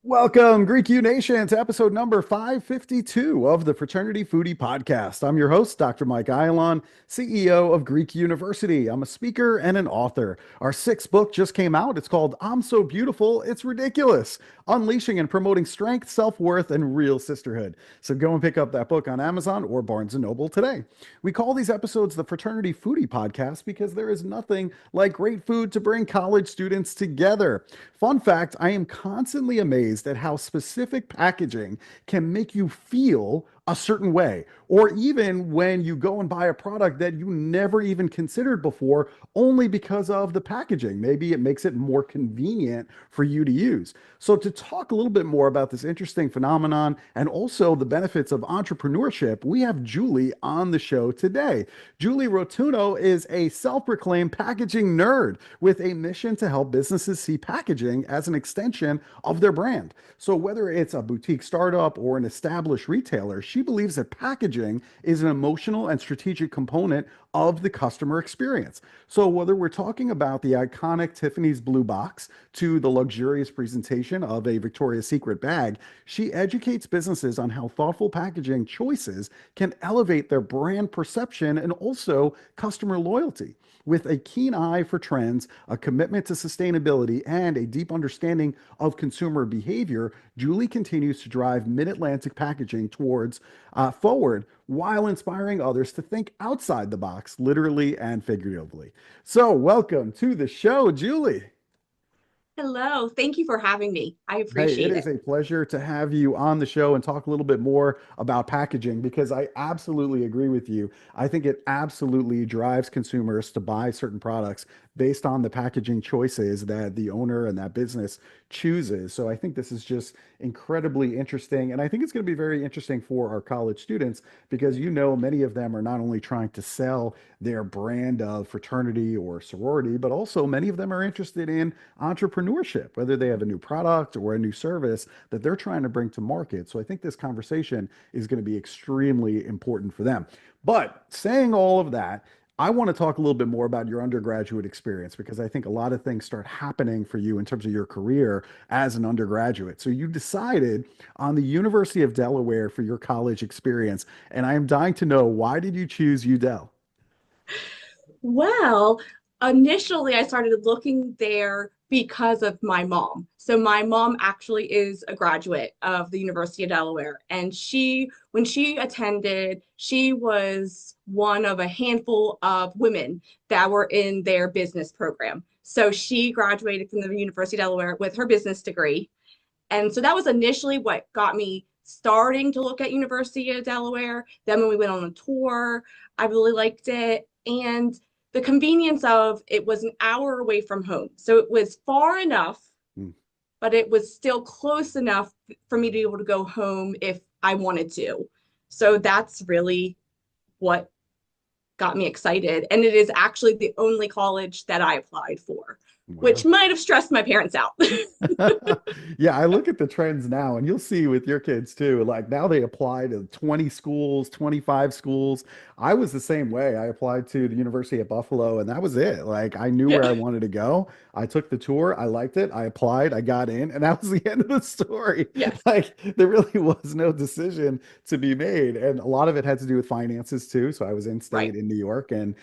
Welcome, Greek U Nation, to episode number 552 of the Fraternity Foodie Podcast. I'm your host, Dr. Mike Ayalon, CEO of Greek University. I'm a speaker and an author. Our sixth book just came out. It's called I'm So Beautiful, It's Ridiculous: Unleashing and Promoting Strength, Self-Worth, and Real Sisterhood. So go and pick up that book on Amazon or Barnes & Noble today. We call these episodes the Fraternity Foodie Podcast because there is nothing like great food to bring college students together. Fun fact, I am constantly amazed at how specific packaging can make you feel a certain way, or even when you go and buy a product that you never even considered before, only because of the packaging. Maybe it makes it more convenient for you to use. So, to talk a little bit more about this interesting phenomenon and also the benefits of entrepreneurship, we have Julie on the show today. Julie Rotuno is a self proclaimed packaging nerd with a mission to help businesses see packaging as an extension of their brand. So, whether it's a boutique startup or an established retailer, she believes that packaging is an emotional and strategic component of the customer experience. So, whether we're talking about the iconic Tiffany's blue box to the luxurious presentation of a Victoria's Secret bag, she educates businesses on how thoughtful packaging choices can elevate their brand perception and also customer loyalty. With a keen eye for trends, a commitment to sustainability, and a deep understanding of consumer behavior, Julie continues to drive Mid-Atlantic packaging towards forward while inspiring others to think outside the box, literally and figuratively. So, welcome to the show, Julie. Hello. Thank you for having me. I Hey, it appreciate is it. a pleasure to have you on the show and talk a little bit more about packaging because I absolutely agree with you. I think it absolutely drives consumers to buy certain products based on the packaging choices that the owner and that business chooses. So I think this is just incredibly interesting. And I think it's going to be very interesting for our college students because many of them are not only trying to sell their brand of fraternity or sorority, but also many of them are interested in entrepreneurship, whether they have a new product or a new service that they're trying to bring to market. So I think this conversation is going to be extremely important for them. But saying all of that, I want to talk a little bit more about your undergraduate experience because I think a lot of things start happening for you in terms of your career as an undergraduate. So you decided on the University of Delaware for your college experience, and I am dying to know, why did you choose UDel? Well, initially I started looking there because of my mom. So my mom actually is a graduate of the University of Delaware, and when she attended, she was one of a handful of women that were in their business program. So she graduated from the University of Delaware with her business degree. And so that was initially what got me starting to look at University of Delaware. Then when we went on a tour, I really liked it. And the convenience of it was an hour away from home. So it was far enough, Hmm. but it was still close enough for me to be able to go home if I wanted to. So that's really what got me excited. And it is actually the only college that I applied for, which Wow. might have stressed my parents out. Yeah, I look at the trends now, and you'll see with your kids too. Like now they apply to 20 schools, 25 schools. I was the same way. I applied to the University of Buffalo, and that was it. Like I knew where Yeah. I wanted to go. I took the tour, I liked it, I applied, I got in, and that was the end of the story. Yes. Like there really was no decision to be made. And a lot of it had to do with finances too. So I was in state Right. in New York, and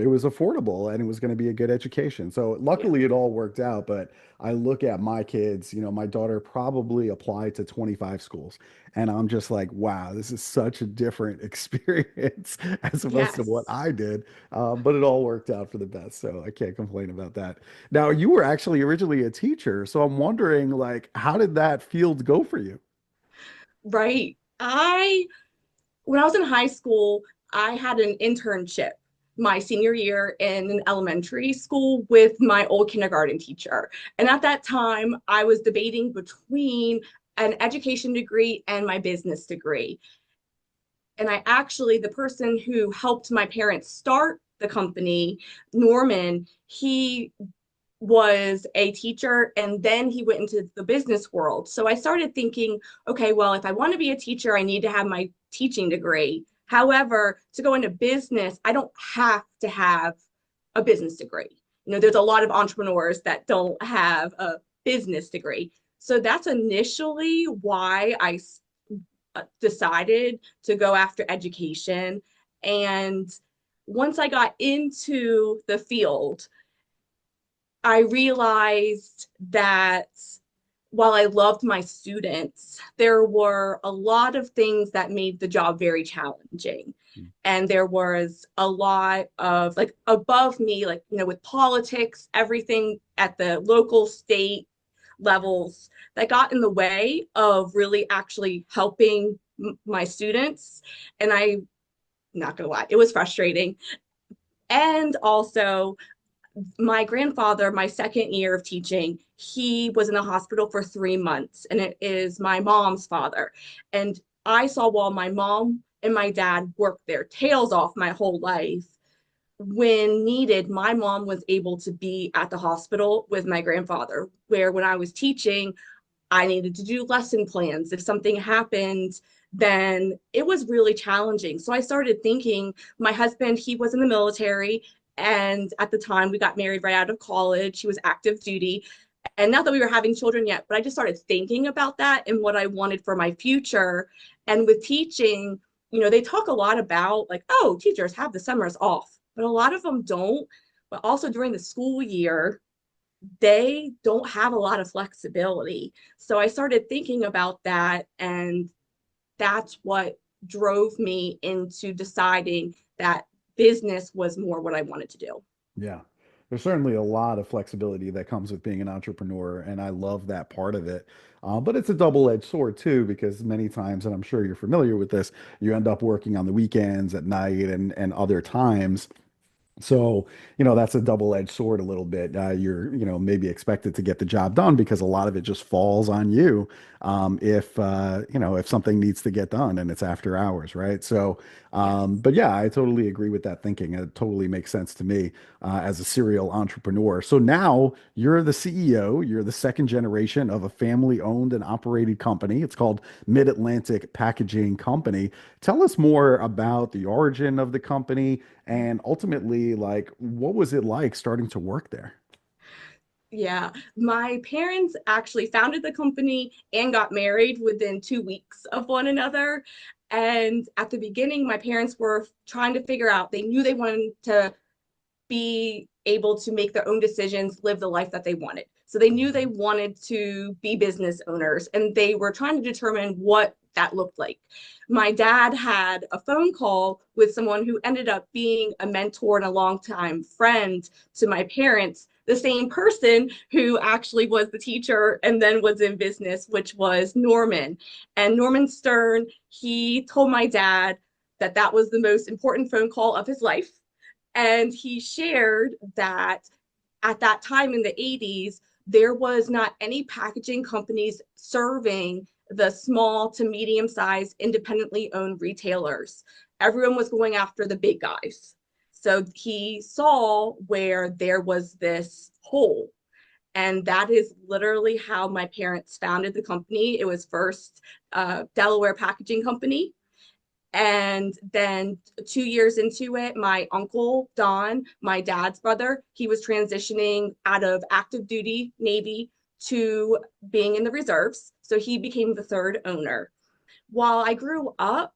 it was affordable and it was going to be a good education. So Yeah. luckily it all worked out. But I look at my kids, my daughter probably applied to 25 schools. And I'm just like, wow, this is such a different experience as opposed to what Yes. I did. But it all worked out for the best. So I can't complain about that. Now, you were actually originally a teacher. So I'm wondering, like, how did that field go for you? Right. When I was in high school, I had an internship my senior year in an elementary school with my old kindergarten teacher. And at that time, I was debating between an education degree and my business degree. And the person who helped my parents start the company, Norman, he was a teacher and then he went into the business world. So I started thinking, okay, well, if I want to be a teacher, I need to have my teaching degree. However, to go into business, I don't have to have a business degree. There's a lot of entrepreneurs that don't have a business degree. So that's initially why I decided to go after education. And once I got into the field, I realized that while I loved my students, there were a lot of things that made the job very challenging. And there was a lot of like above me, like, with politics, everything at the local, state levels that got in the way of really actually helping my students. And I'm not gonna lie, it was frustrating. And also, my grandfather, my second year of teaching, he was in the hospital for 3 months, and it is my mom's father. And I saw while my mom and my dad worked their tails off my whole life, when needed, my mom was able to be at the hospital with my grandfather, where when I was teaching, I needed to do lesson plans. If something happened, then it was really challenging. So I started thinking, my husband, he was in the military. And at the time, we got married right out of college. He was active duty. And not that we were having children yet, but I just started thinking about that and what I wanted for my future. And with teaching, they talk a lot about like, oh, teachers have the summers off, but a lot of them don't. But also during the school year, they don't have a lot of flexibility. So I started thinking about that, and that's what drove me into deciding that business was more what I wanted to do. Yeah. There's certainly a lot of flexibility that comes with being an entrepreneur, and I love that part of it. But it's a double-edged sword too, because many times, and I'm sure you're familiar with this, you end up working on the weekends, at night, and other times. So, that's a double-edged sword a little bit. You're, maybe expected to get the job done because a lot of it just falls on you, if something needs to get done and it's after hours, right? So, Yes. but yeah, I totally agree with that thinking. It totally makes sense to me as a serial entrepreneur. So now you're the CEO, you're the second generation of a family-owned and operated company. It's called Mid-Atlantic Packaging Company. Tell us more about the origin of the company and ultimately, like, what was it like starting to work there? Yeah, my parents actually founded the company and got married within 2 weeks of one another. And at the beginning, my parents were trying to figure out, they knew they wanted to be able to make their own decisions, live the life that they wanted. So they knew they wanted to be business owners, and they were trying to determine what that looked like. My dad had a phone call with someone who ended up being a mentor and a longtime friend to my parents, the same person who actually was the teacher and then was in business, which was Norman. And Norman Stern, he told my dad that that was the most important phone call of his life, and he shared that at that time in the 80s, there was not any packaging companies serving the small to medium sized independently owned retailers. Everyone was going after the big guys. So he saw where there was this hole. And that is literally how my parents founded the company. It was first Delaware Packaging Company, and then 2 years into it, my uncle, Don, my dad's brother, he was transitioning out of active duty Navy to being in the reserves. So he became the third owner. While I grew up,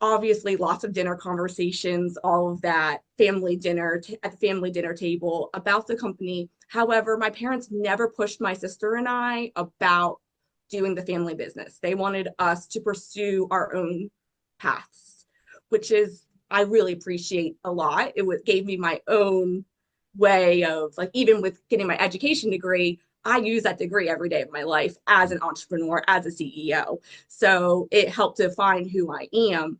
obviously lots of dinner conversations, all of that family dinner at the family dinner table about the company. However, my parents never pushed my sister and I about doing the family business. They wanted us to pursue our own paths, which is, I really appreciate a lot. Gave me my own way of, like, even with getting my education degree, I use that degree every day of my life as an entrepreneur, as a CEO. So it helped define who I am.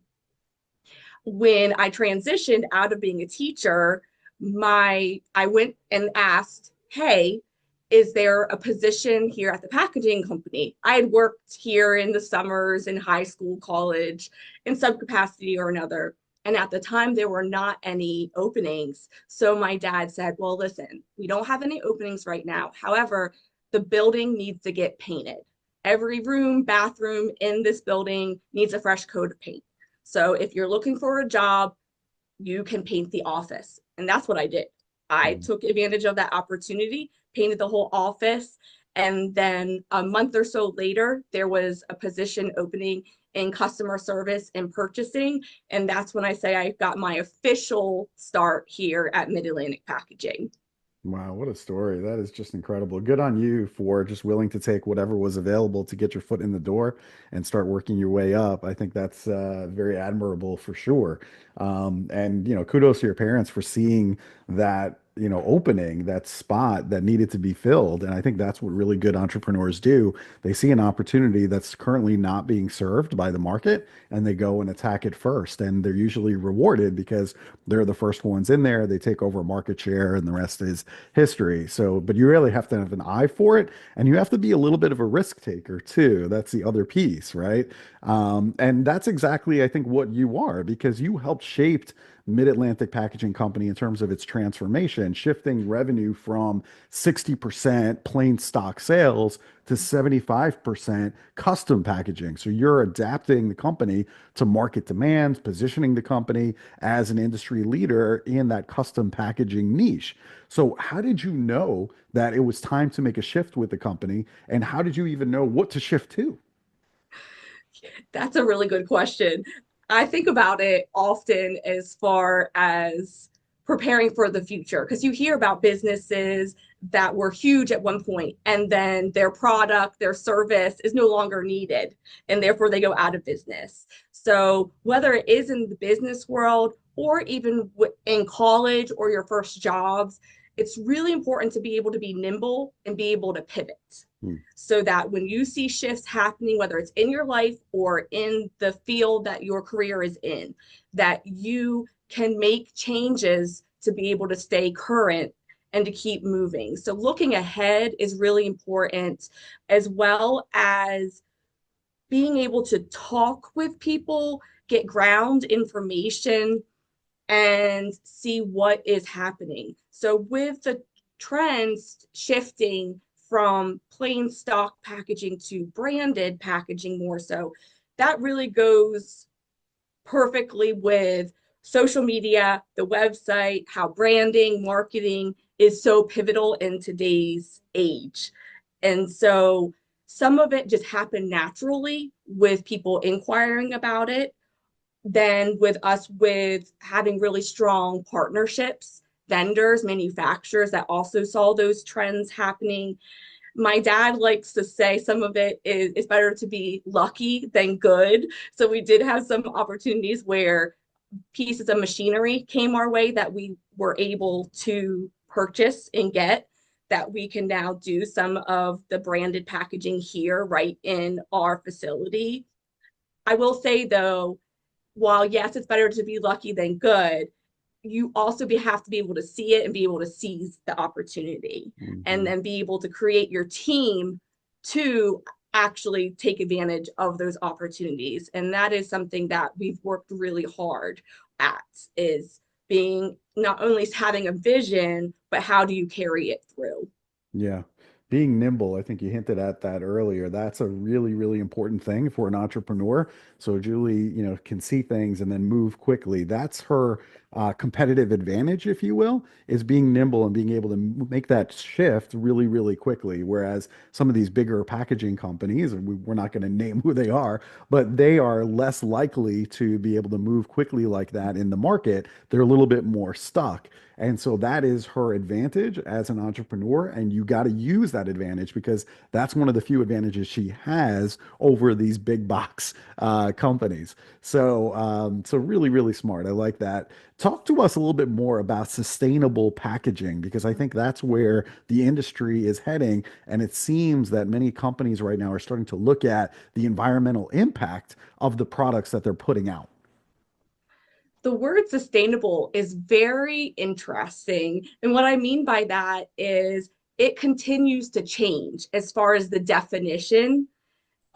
When I transitioned out of being a teacher, I went and asked, hey, is there a position here at the packaging company? I had worked here in the summers in high school, college, in some capacity or another. And at the time, there were not any openings. So my dad said, well, listen, we don't have any openings right now. However, the building needs to get painted. Every room, bathroom in this building needs a fresh coat of paint. So if you're looking for a job, you can paint the office. And that's what I did. I Mm. took advantage of that opportunity, painted the whole office. And then a month or so later, there was a position opening in customer service and purchasing. And that's when I say I got my official start here at Mid Atlantic Packaging. Wow, what a story. That is just incredible. Good on you for just willing to take whatever was available to get your foot in the door and start working your way up. I think that's very admirable for sure. And, kudos to your parents for seeing that, opening, that spot that needed to be filled. And I think that's what really good entrepreneurs do. They see an opportunity that's currently not being served by the market and they go and attack it first. And they're usually rewarded because they're the first ones in there. They take over market share and the rest is history. So, but you really have to have an eye for it, and you have to be a little bit of a risk taker too. That's the other piece, right? And that's exactly, I think, what you are because you helped shaped Mid-Atlantic Packaging Company in terms of its transformation, shifting revenue from 60% plain stock sales to 75% custom packaging. So you're adapting the company to market demands, positioning the company as an industry leader in that custom packaging niche. So, how did you know that it was time to make a shift with the company? And how did you even know what to shift to? That's a really good question. I think about it often as far as preparing for the future because you hear about businesses that were huge at one point and then their product, their service is no longer needed and therefore they go out of business. So, whether it is in the business world or even in college or your first jobs, it's really important to be able to be nimble and be able to pivot Hmm. so that when you see shifts happening, whether it's in your life or in the field that your career is in, that you can make changes to be able to stay current and to keep moving. So looking ahead is really important, as well as being able to talk with people, get ground information, and see what is happening. So with the trends shifting from plain stock packaging to branded packaging more so, that really goes perfectly with social media, the website, how branding, marketing is so pivotal in today's age. And so some of it just happened naturally with people inquiring about it than with us with having really strong partnerships, vendors, manufacturers that also saw those trends happening. My dad likes to say some of it is it's better to be lucky than good. So we did have some opportunities where pieces of machinery came our way that we were able to purchase and get that we can now do some of the branded packaging here right in our facility. I will say though, while yes, it's better to be lucky than good, you also have to be able to see it and be able to seize the opportunity and Mhm. then be able to create your team to actually take advantage of those opportunities. And that is something that we've worked really hard at is being not only having a vision, but how do you carry it through? Yeah. Being nimble, I think you hinted at that earlier. That's a really, really important thing for an entrepreneur. So Julie, can see things and then move quickly. That's her competitive advantage, if you will, is being nimble and being able to make that shift really, really quickly. Whereas some of these bigger packaging companies, and we're not going to name who they are, but they are less likely to be able to move quickly like that in the market. They're a little bit more stuck. And so that is her advantage as an entrepreneur. And you got to use that advantage because that's one of the few advantages she has over these big box companies. So really, really smart. I like that. Talk to us a little bit more about sustainable packaging because I think that's where the industry is heading. And it seems that many companies right now are starting to look at the environmental impact of the products that they're putting out. The word sustainable is very interesting. And what I mean by that is it continues to change as far as the definition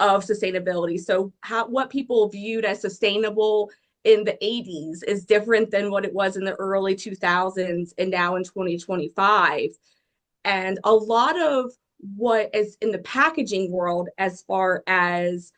of sustainability. So how what people viewed as sustainable in the 80s is different than what it was in the early 2000s and now in 2025. And a lot of what is in the packaging world, as far as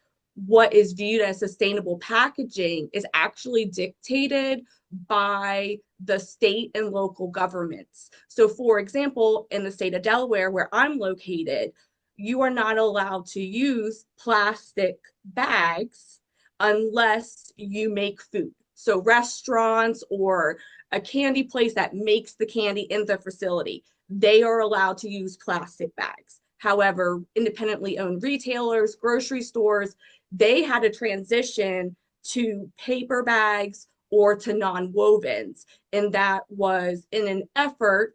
what is viewed as sustainable packaging, is actually dictated by the state and local governments. So, for example, in the state of Delaware, where I'm located, you are not allowed to use plastic bags unless you make food. So, restaurants or a candy place that makes the candy in the facility, they are allowed to use plastic bags. However, independently owned retailers, grocery stores, they had to transition to paper bags or to non-wovens. And that was in an effort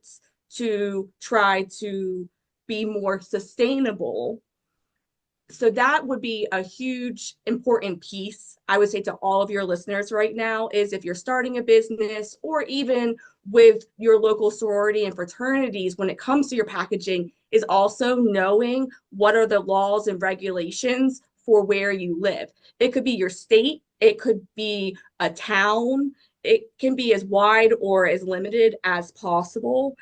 to try to be more sustainable. So that would be a huge important piece, I would say, to all of your listeners right now, is if you're starting a business or even with your local sorority and fraternities, when it comes to your packaging, is also knowing what are the laws and regulations for where you live. It could be your state, it could be a town, it can be as wide or as limited as possible.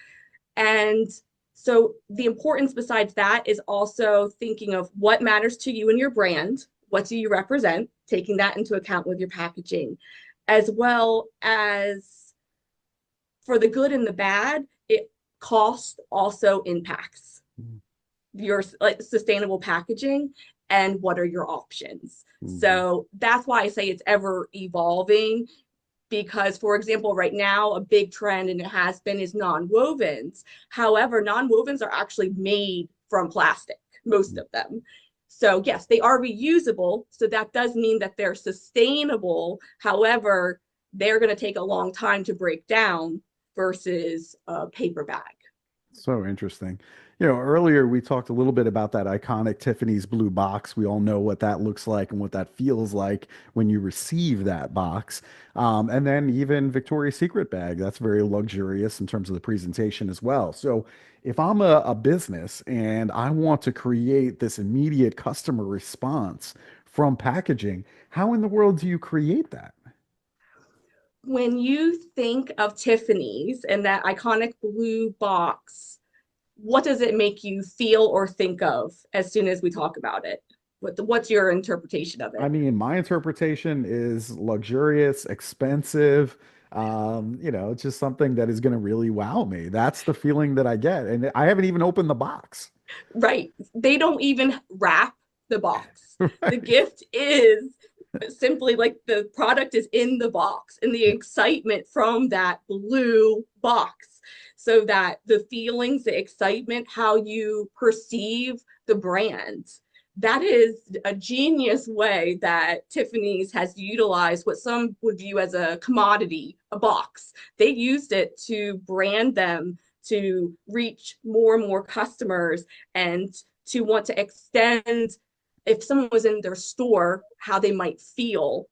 And so the importance besides that is also thinking of what matters to you and your brand. What do you represent? Taking that into account with your packaging, as well as for the good and the bad, it cost also impacts your like sustainable packaging and what are your options. Mhm. So that's why I say it's ever evolving, because for example right now a big trend, and it has been, is non-wovens. However, non-wovens are actually made from plastic, most of them. So yes, they are reusable, so that does mean that they're sustainable. However, they're going to take a long time to break down versus a paper bag. So interesting. Earlier we talked a little bit about that iconic Tiffany's blue box. We all know what that looks like and what that feels like when you receive that box. And then even Victoria's Secret bag, that's very luxurious in terms of the presentation as well. So if I'm a business and I want to create this immediate customer response from packaging, how in the world do you create that? When you think of Tiffany's and that iconic blue box, what does it make you feel or think of as soon as we talk about it? What's your interpretation of I it? mean, my interpretation is luxurious, expensive, it's just something that is going to really wow me. That's the feeling that I get. And I haven't even opened the box. Right. They don't even wrap the box. The Right. gift is simply like the product is in the box and the Yeah. excitement from that blue box. So that the feelings, the excitement, how you perceive the brand, that is a genius way that Tiffany's has utilized what some would view as a commodity, a box. They used it to brand them, to reach more and more customers, and to want to extend, if someone was in their store, how they might feel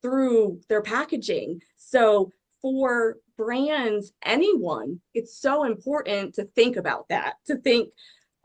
through their packaging. So for brands, anyone, it's so important to think about that, to think,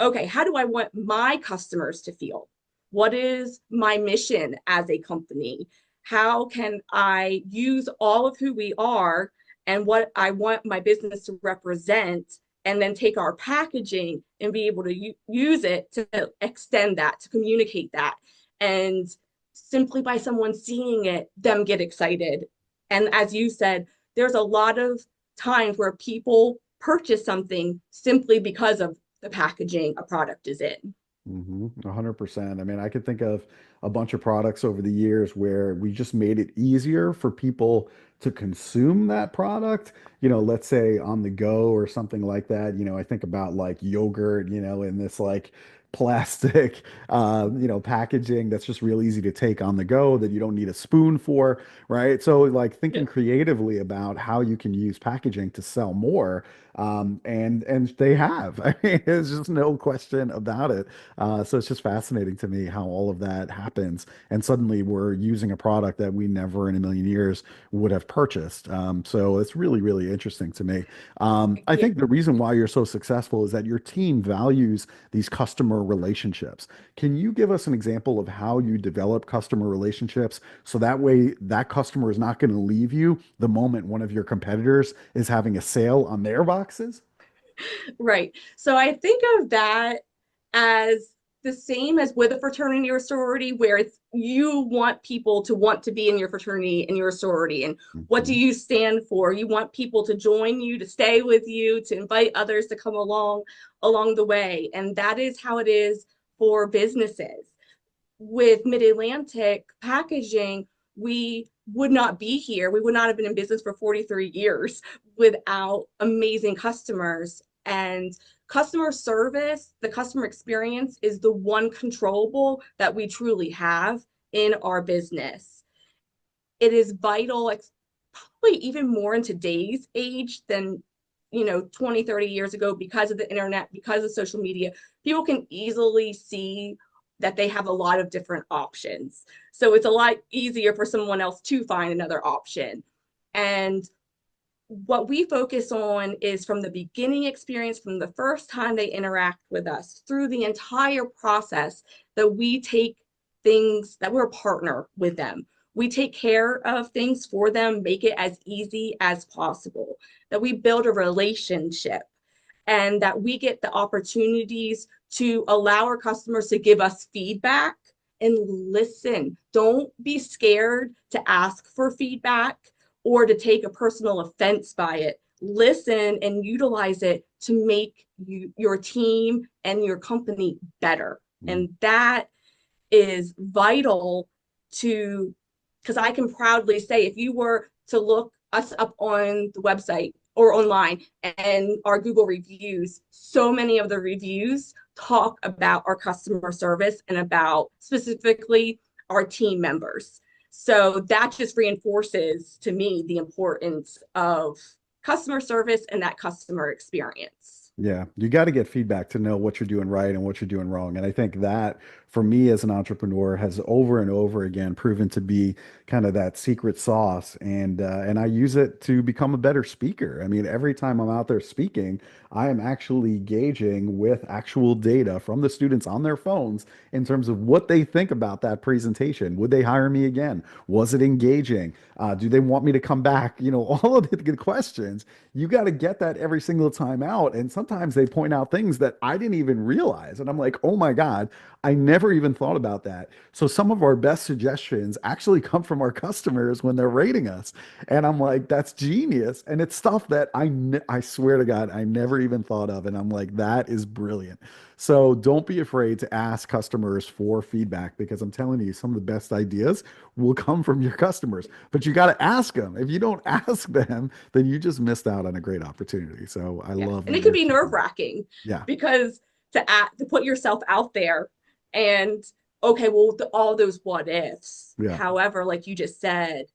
okay, how do I want my customers to feel? What is my mission as a company? How can I use all of who we are and what I want my business to represent, and then take our packaging and be able to use it to extend that, to communicate that. And simply by someone seeing it, them get excited. And as you said, there's a lot of times where people purchase something simply because of the packaging a product is in. 100%. I mean, I could think of a bunch of products over the years where we just made it easier for people to consume that product. Let's say on the go or something like that. I think about like yogurt, in this like plastic, packaging that's just real easy to take on the go that you don't need a spoon for, right? So like thinking Yeah. creatively about how you can use packaging to sell more. And they have. I mean, there's just no question about it. So it's just fascinating to me how all of that happens. And suddenly we're using a product that we never in a million years would have purchased. So it's really, really interesting to me. I Yeah. think the reason why you're so successful is that your team values these customer customer relationships. Can you give us an example of how you develop customer relationships so that way that customer is not going to leave you the moment one of your competitors is having a sale on their boxes? Right. So I think of that as the same as with a fraternity or sorority, where it's you want people to want to be in your fraternity and your sorority. And what do Mhm. you stand for? You want people to join you, to stay with you, to invite others to come along the way. And that is how it is for businesses. With Mid-Atlantic Packaging, we would not be here. We would not have been in business for 43 years without amazing customers. And customer service, the customer experience is the one controllable that we truly have in our business. It is vital, probably even more in today's age than 20, 30 years ago, because of the internet, because of social media. People can easily see that they have a lot of different options. So it's a lot easier for someone else to find another option. And what we focus on is from the beginning experience, from the first time they interact with us through the entire process, that we take things that we're a partner with them. We take care of things for them, make it as easy as possible, that we build a relationship, and that we get the opportunities to allow our customers to give us feedback and listen. Don't be scared to ask for feedback or to take a personal offense by it. Listen and utilize it to make your team and your company better. Mm. And that is vital to, because I can proudly say, if you were to look us up on the website or online and our Google reviews, so many of the reviews talk about our customer service and about specifically our team members. So that just reinforces to me the importance of customer service and that customer experience. Yeah, you got to get feedback to know what you're doing right and what you're doing wrong. And I think that for me as an entrepreneur has over and over again proven to be kind of that secret sauce. And I use it to become a better speaker. I mean, every time I'm out there speaking, I am actually gauging with actual data from the students on their phones in terms of what they think about that presentation. Would they hire me again? Was it engaging? Do they want me to come back? All of the good questions. You got to get that every single time out. And sometimes they point out things that I didn't even realize. And I'm like, oh my God, I never even thought about that. So some of our best suggestions actually come from our customers when they're rating us. And I'm like, that's genius. And it's stuff that I swear to God, I never even thought of. And I'm like, that is brilliant. So don't be afraid to ask customers for feedback because I'm telling you, some of the best ideas will come from your customers. But you got to ask them. If you don't ask them, then you just missed out on a great opportunity. So I Yeah. love And that it could you're be keeping. nerve-wracking Yeah. because to put yourself out there and okay, well, all those what ifs. Yeah. However, like you just said,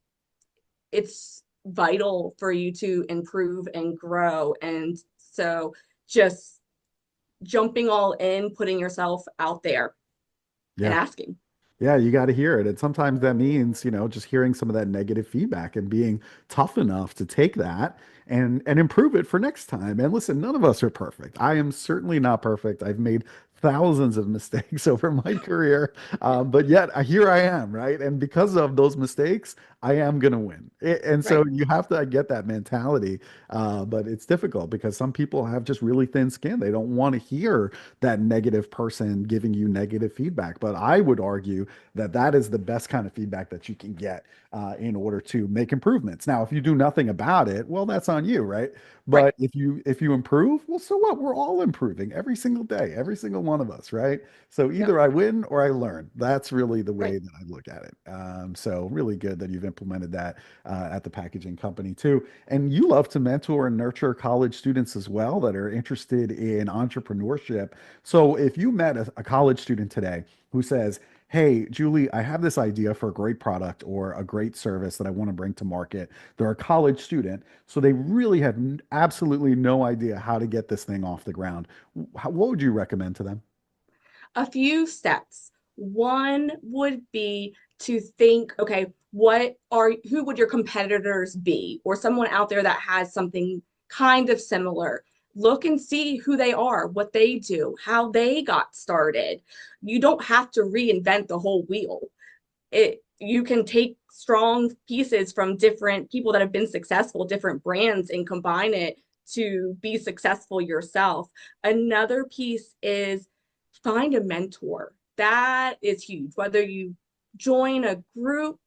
it's vital for you to improve and grow. And so just jumping all in, putting yourself out there and Yeah. asking. Yeah, you got to hear it. And sometimes that means, just hearing some of that negative feedback and being tough enough to take that and improve it for next time. And listen, none of us are perfect. I am certainly not perfect. I've made thousands of mistakes over my career, but yet here I am, right? And because of those mistakes, I am going to win. And so Right, you have to get that mentality, but it's difficult because some people have just really thin skin. They don't want to hear that negative person giving you negative feedback. But I would argue that that is the best kind of feedback that you can get in order to make improvements. Now, if you do nothing about it, well, that's on you, right? right, But if you improve, well, so what? We're all improving every single day, every single one of us, right? So yep, either I win or I learn. That's really the right. way that I look at it. So really good that you've implemented that at the packaging company too. And you love to mentor and nurture college students as well that are interested in entrepreneurship. So if you met a college student today who says, hey, Julie, I have this idea for a great product or a great service that I want to bring to market. They're a college student, so they really have absolutely no idea how to get this thing off the ground. What would you recommend to them? A few steps. One would be to think, okay, who would your competitors be, or someone out there that has something kind of similar look and see who they are, what they do, how they got started. You don't have to reinvent the whole wheel. You can take strong pieces from different people that have been successful, different brands, and combine it to be successful yourself. Another piece is find a mentor. That is huge. Whether you join a group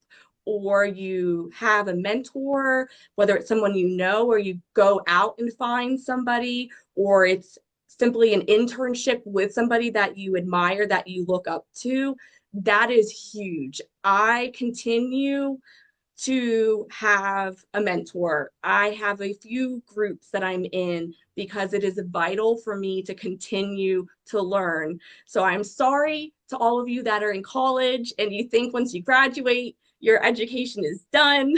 or you have a mentor, whether it's someone you know, or you go out and find somebody, or it's simply an internship with somebody that you admire, that you look up to, that is huge. I continue to have a mentor. I have a few groups that I'm in because it is vital for me to continue to learn. So I'm sorry to all of you that are in college and you think once you graduate, your education is done,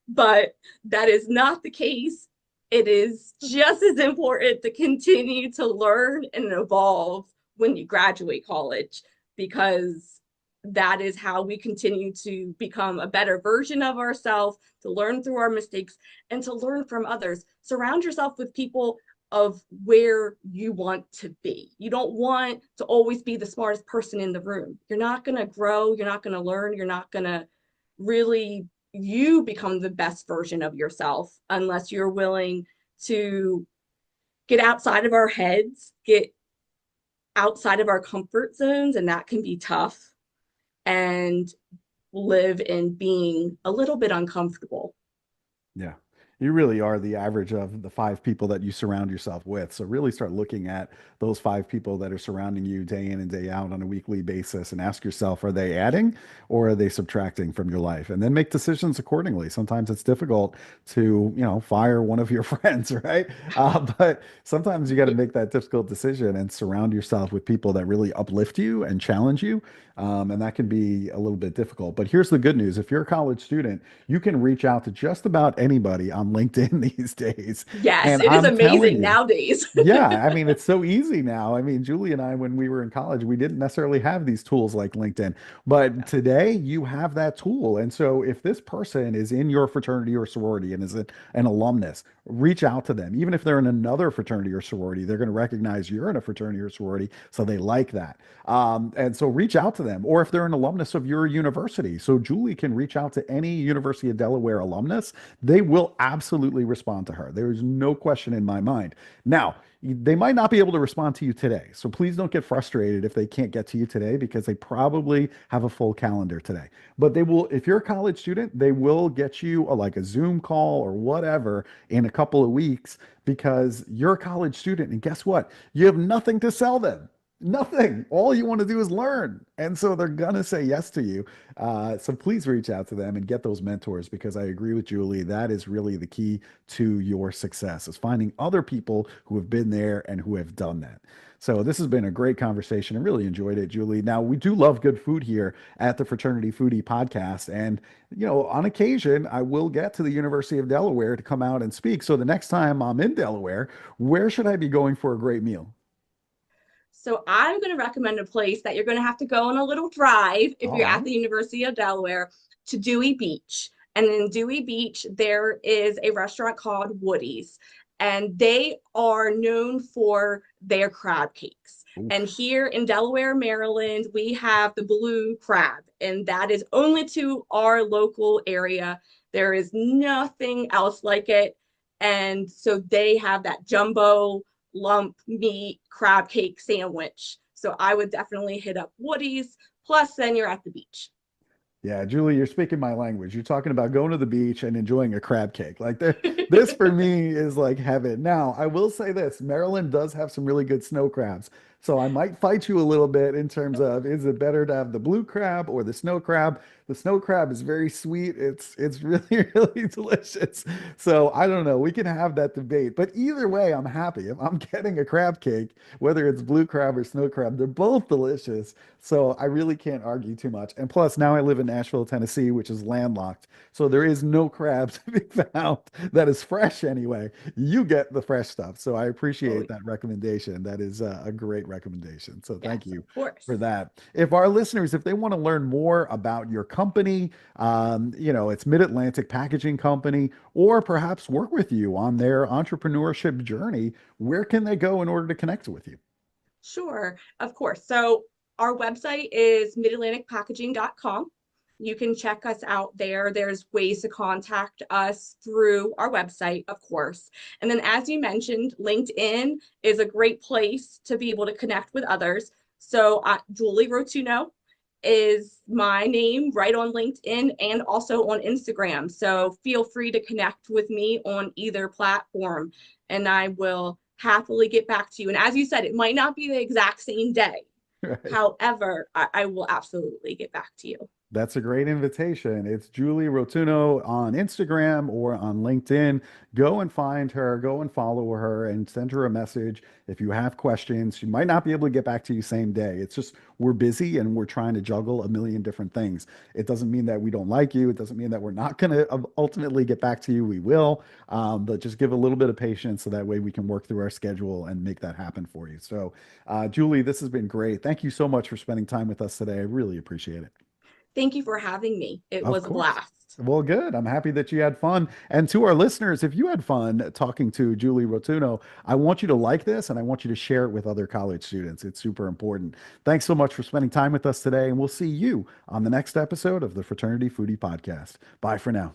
but that is not the case. It is just as important to continue to learn and evolve when you graduate college, because that is how we continue to become a better version of ourselves, to learn through our mistakes and to learn from others. Surround yourself with people of where you want to be. You don't want to always be the smartest person in the room. You're not going to grow, you're not going to learn, you're not going to really you become the best version of yourself unless you're willing to get outside of our heads, get outside of our comfort zones, and that can be tough, and live in being a little bit uncomfortable. Yeah. You really are the average of the five people that you surround yourself with. So really start looking at those five people that are surrounding you day in and day out on a weekly basis and ask yourself, are they adding or are they subtracting from your life? And then make decisions accordingly. Sometimes it's difficult to, fire one of your friends, right? But sometimes you got to make that difficult decision and surround yourself with people that really uplift you and challenge you. And that can be a little bit difficult. But here's the good news. If you're a college student, you can reach out to just about anybody on LinkedIn these days. Yes, And it is I'm telling amazing you, nowadays. yeah, I mean, it's so easy now. I mean, Julie and I, when we were in college, we didn't necessarily have these tools like LinkedIn, but today you have that tool. And so if this person is in your fraternity or sorority and is an alumnus, reach out to them. Even if they're in another fraternity or sorority, they're going to recognize you're in a fraternity or sorority. So they like that. And so reach out to them. Or if they're an alumnus of your university. So Julie can reach out to any University of Delaware alumnus. They will absolutely respond to her. There is no question in my mind. Now, they might not be able to respond to you today. So please don't get frustrated if they can't get to you today because they probably have a full calendar today. But they will, if you're a college student, they will get you like a Zoom call or whatever in a couple of weeks because you're a college student. And guess what? You have nothing to sell them. Nothing. All you want to do is learn. And so they're going to say yes to you. So please reach out to them and get those mentors because I agree with Julie. That is really the key to your success is finding other people who have been there and who have done that. So this has been a great conversation. I really enjoyed it, Julie. Now we do love good food here at the Fraternity Foodie Podcast. And, on occasion, I will get to the University of Delaware to come out and speak. So the next time I'm in Delaware, where should I be going for a great meal? So I'm going to recommend a place that you're going to have to go on a little drive if All you're at right. the University of Delaware, to Dewey Beach. And in Dewey Beach, there is a restaurant called Woody's, and they are known for their crab cakes. And Oof. here in Delaware, Maryland, we have the blue crab, and that is only to our local area. There is nothing else like it. And so they have that jumbo lump meat crab cake sandwich. So I would definitely hit up Woody's. Plus, then you're at the beach. Yeah, Julie, you're speaking my language. You're talking about going to the beach and enjoying a crab cake. Like this for me is like heaven. Now, I will say this, Maryland does have some really good snow crabs. So I might fight you a little bit in terms of is it better to have the blue crab or the snow crab? The snow crab is very sweet. It's really, really delicious. So I don't know. We can have that debate. But either way, I'm happy. If I'm getting a crab cake, whether it's blue crab or snow crab, they're both delicious. So I really can't argue too much. And plus, now I live in Nashville, Tennessee, which is landlocked. So there is no crab to be found that is fresh anyway. You get the fresh stuff. So I Oh, appreciate that recommendation. That is a great recommendation. So thank yes, you of course. for that. If our listeners, if they want to learn more about your company, its Mid-Atlantic Packaging Company, or perhaps work with you on their entrepreneurship journey, where can they go in order to connect with you? Sure, of course. So our website is midatlanticpackaging.com. You can check us out there. There's ways to contact us through our website, of course. And then, as you mentioned, LinkedIn is a great place to be able to connect with others. So, Julie Rotuno is my name right on LinkedIn and also on Instagram. So, feel free to connect with me on either platform, and I will happily get back to you. And as you said, it might not be the exact same day. Right. However, I will absolutely get back to you. That's a great invitation. It's Julie Rotuno on Instagram or on LinkedIn. Go and find her, go and follow her, and send her a message if you have questions. She might not be able to get back to you same day. It's just we're busy and we're trying to juggle a million different things. It doesn't mean that we don't like you. It doesn't mean that we're not going to ultimately get back to you. We will, but just give a little bit of patience so that way we can work through our schedule and make that happen for you. So, Julie, this has been great. Thank you so much for spending time with us today. I really appreciate it. Thank you for having me. It Of was a course. blast. Well, good. I'm happy that you had fun. And to our listeners, if you had fun talking to Julie Rotuno, I want you to like this and I want you to share it with other college students. It's super important. Thanks so much for spending time with us today. And we'll see you on the next episode of the Fraternity Foodie Podcast. Bye for now.